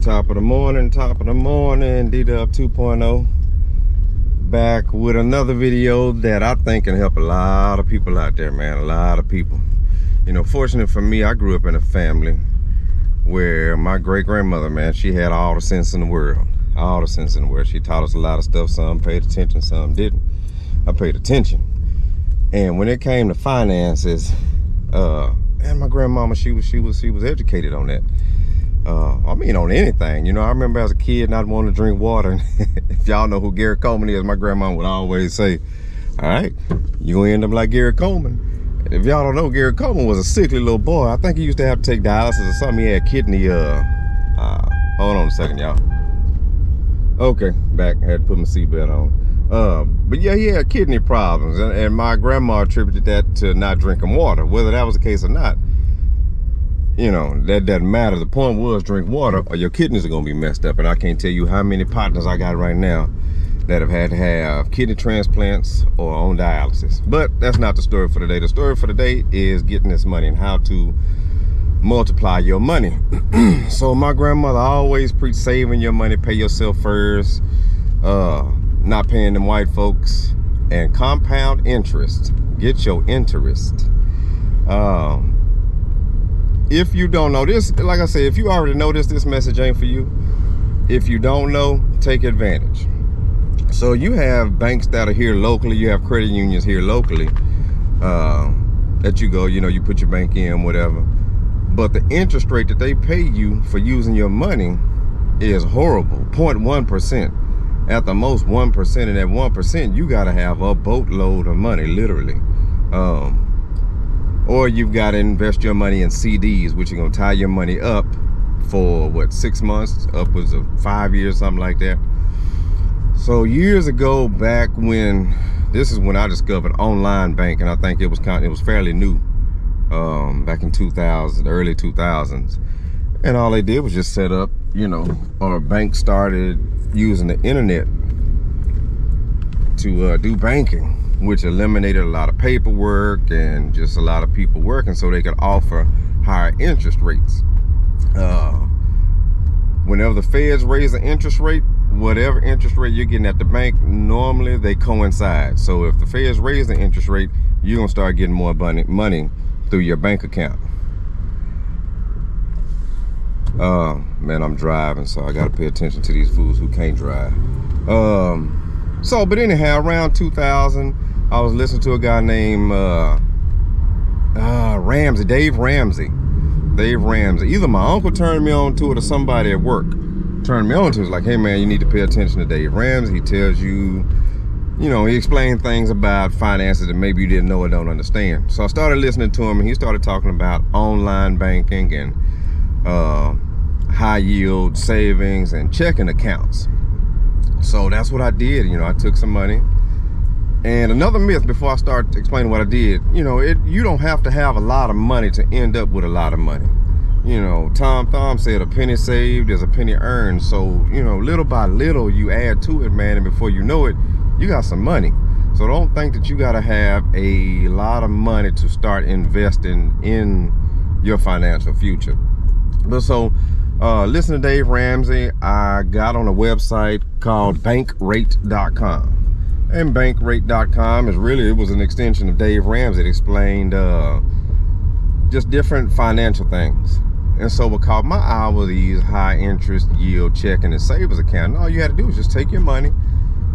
Top of the morning, D-Dub 2.0, back with another video that I think can help a lot of people out there, man. A lot of people. You know, fortunate for me, I grew up in a family where my great-grandmother, man, she had all the sense in the world. All the sense in the world. She taught us a lot of stuff. Some paid attention, some didn't. I paid attention. And when it came to finances, and my grandmama, she was educated on that. I mean, on anything. You know, I remember as a kid not wanting to drink water. If y'all know who Gary Coleman is, my grandma would always say, all right, you gonna end up like Gary Coleman. If y'all don't know, Gary Coleman was a sickly little boy. I think he used to have to take dialysis or something. He had kidney, hold on a second, y'all. Okay, back, I had to put my seatbelt on. But yeah, he had kidney problems. And my grandma attributed that to not drinking water. Whether that was the case or not, you know, that doesn't matter. The point was, drink water or your kidneys are going to be messed up. And I can't tell you how many partners I got right now that have had to have kidney transplants or on dialysis. But that's not the story for today. The story for today is getting this money and how to multiply your money. So my grandmother always preached saving your money, pay yourself first, not paying them white folks, and compound interest. Get your interest. If you don't know this, like I said, if you already know this message ain't for you. If you don't know, take advantage. So you have banks that are here locally, you have credit unions here locally, that you go, you know, you put your bank in, whatever. But the interest rate that they pay you for using your money is horrible, 0.1%. At the most 1%, and at 1%, you gotta have a boatload of money, literally. Or you've got to invest your money in CDs, which are going to tie your money up for, what, 6 months, upwards of 5 years, something like that. So years ago, back when, this is when I discovered online banking. I think it was fairly new, back in 2000, early 2000s. And all they did was just set up, you know, or a bank started using the internet to do banking, which eliminated a lot of paperwork and just a lot of people working so they could offer higher interest rates. Whenever the feds raise the interest rate, whatever interest rate you're getting at the bank, normally they coincide. So if the feds raise the interest rate, you're gonna start getting more money through your bank account. Man, I'm driving, so I gotta pay attention to these fools who can't drive. But anyhow, around 2000, I was listening to a guy named Dave Ramsey. Either my uncle turned me on to it or somebody at work turned me on to it. It's like, hey man, you need to pay attention to Dave Ramsey. He tells you, you know, he explained things about finances that maybe you didn't know or don't understand. So I started listening to him, and he started talking about online banking and high yield savings and checking accounts. So that's what I did. You know, I took some money. And another myth before I start explaining what I did, you know, you don't have to have a lot of money to end up with a lot of money. You know, Tom Thumb said a penny saved is a penny earned. So, you know, little by little you add to it, man, and before you know it, you got some money. So don't think that you got to have a lot of money to start investing in your financial future. But so, listen to Dave Ramsey. I got on a website called bankrate.com. And bankrate.com is really, it was an extension of Dave Ramsey. It explained just different financial things. And so what caught my eye were these high interest yield checking and savings account. And all you had to do was just take your money,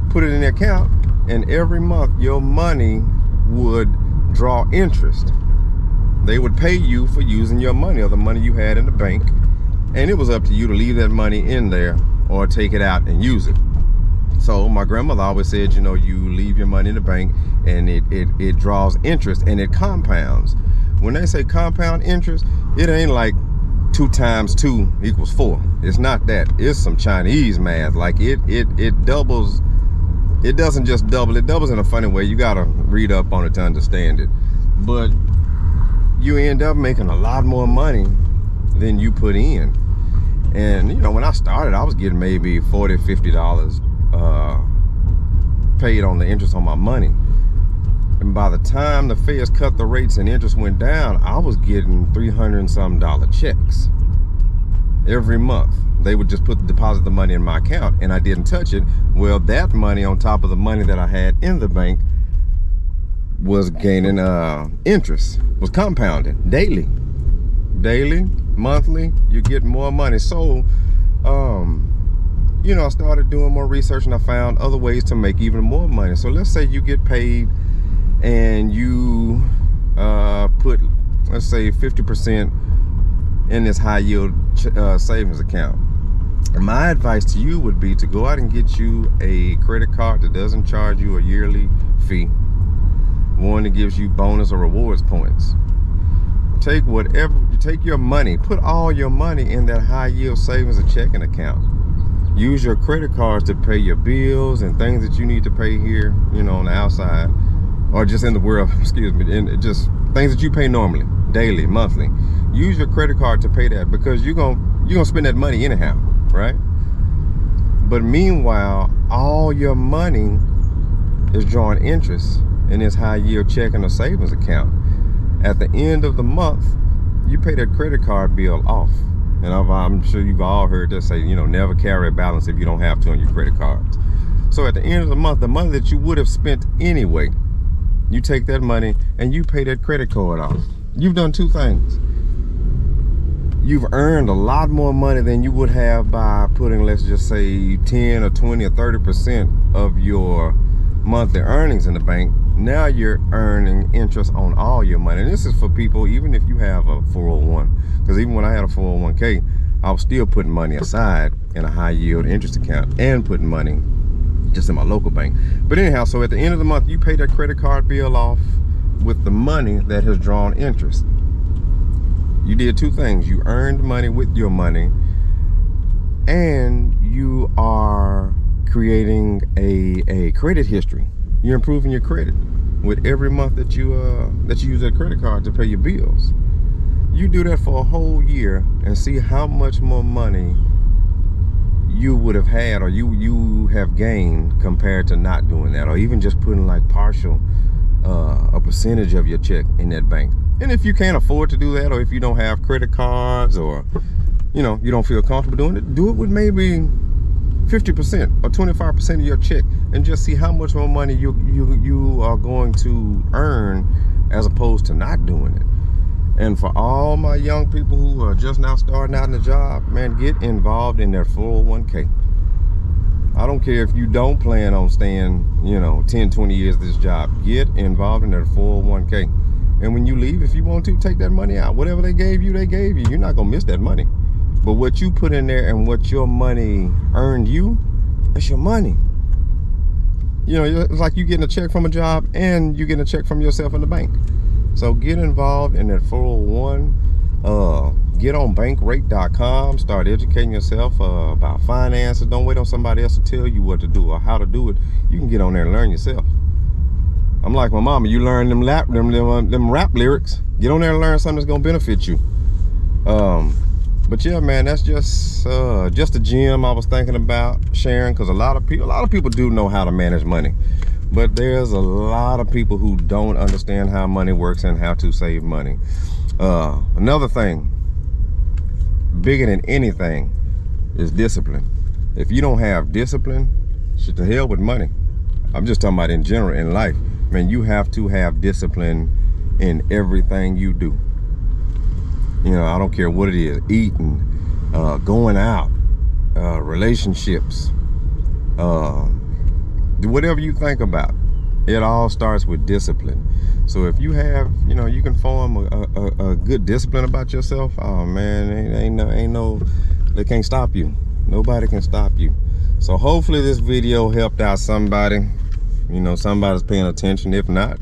put it in the account, and every month your money would draw interest. They would pay you for using your money or the money you had in the bank. And it was up to you to leave that money in there or take it out and use it. So my grandmother always said, you know, you leave your money in the bank and it draws interest and it compounds. When they say compound interest, it ain't like 2 times 2 equals 4. It's not that. It's some Chinese math. Like it doubles. It doesn't just double. It doubles in a funny way. You gotta read up on it to understand it. But you end up making a lot more money than you put in. And you know, when I started, I was getting maybe $40, $50 paid on the interest on my money. And by the time the feds cut the rates and interest went down, I was getting $300 and some checks. every month. They would just deposit the money in my account, and I didn't touch it. Well, that money on top of the money that I had in the bank was gaining interest, was compounded daily, monthly. You get more money. So you know, I started doing more research, and I found other ways to make even more money. So let's say you get paid and you put, let's say, 50% in this high yield savings account. My advice to you would be to go out and get you a credit card that doesn't charge you a yearly fee, one that gives you bonus or rewards points. Take your money, put all your money in that high yield savings and checking account. Use your credit cards to pay your bills and things that you need to pay here, you know, on the outside, or just in the world, excuse me, and just things that you pay normally, daily, monthly. Use your credit card to pay that, because you're gonna spend that money anyhow, right? But meanwhile, all your money is drawing interest in this high yield checking or savings account. At the end of the month, you pay that credit card bill off. And I'm sure you've all heard that say, you know, never carry a balance if you don't have to on your credit cards. So at the end of the month, the money that you would have spent anyway, you take that money and you pay that credit card off. You've done two things. You've earned a lot more money than you would have by putting, let's just say, 10 or 20 or 30% of your monthly earnings in the bank. Now you're earning interest on all your money. And this is for people, even if you have a 401. Because even when I had a 401k, I was still putting money aside in a high yield interest account and putting money just in my local bank. But anyhow, so at the end of the month, you pay that credit card bill off with the money that has drawn interest. You did two things. You earned money with your money, and you are creating a credit history. You're improving your credit with every month that you use that credit card to pay your bills. You do that for a whole year and see how much more money you would have had, or you have gained, compared to not doing that, or even just putting like partial a percentage of your check in that bank. And if you can't afford to do that, or if you don't have credit cards, or you know, you don't feel comfortable doing it, do it with maybe 50% or 25% of your check, and just see how much more money you are going to earn, as opposed to not doing it. And for all my young people who are just now starting out in the job, man, get involved in their 401k. I don't care if you don't plan on staying, you know, 10, 20 years at this job. Get involved in their 401k. And when you leave, if you want to, take that money out. Whatever they gave you, they gave you. You're not going to miss that money. But what you put in there and what your money earned you, that's your money. You know, it's like you getting a check from a job and you getting a check from yourself in the bank. So get involved in that 401. Get on bankrate.com. Start educating yourself about finances. Don't wait on somebody else to tell you what to do or how to do it. You can get on there and learn yourself. I'm like my mama. You learn them rap lyrics. Get on there and learn something that's gonna benefit you. But yeah, man, that's just a gem I was thinking about sharing, because a lot of people do know how to manage money. But there's a lot of people who don't understand how money works and how to save money. Another thing, bigger than anything, is discipline. If you don't have discipline, shit, to hell with money. I'm just talking about in general in life. Man, you have to have discipline in everything you do. You know, I don't care what it is, eating, going out, relationships, whatever you think about, it all starts with discipline. So if you have, you know, you can form a good discipline about yourself, oh man, ain't no, they can't stop you. Nobody can stop you. So hopefully this video helped out somebody. You know, somebody's paying attention. If not,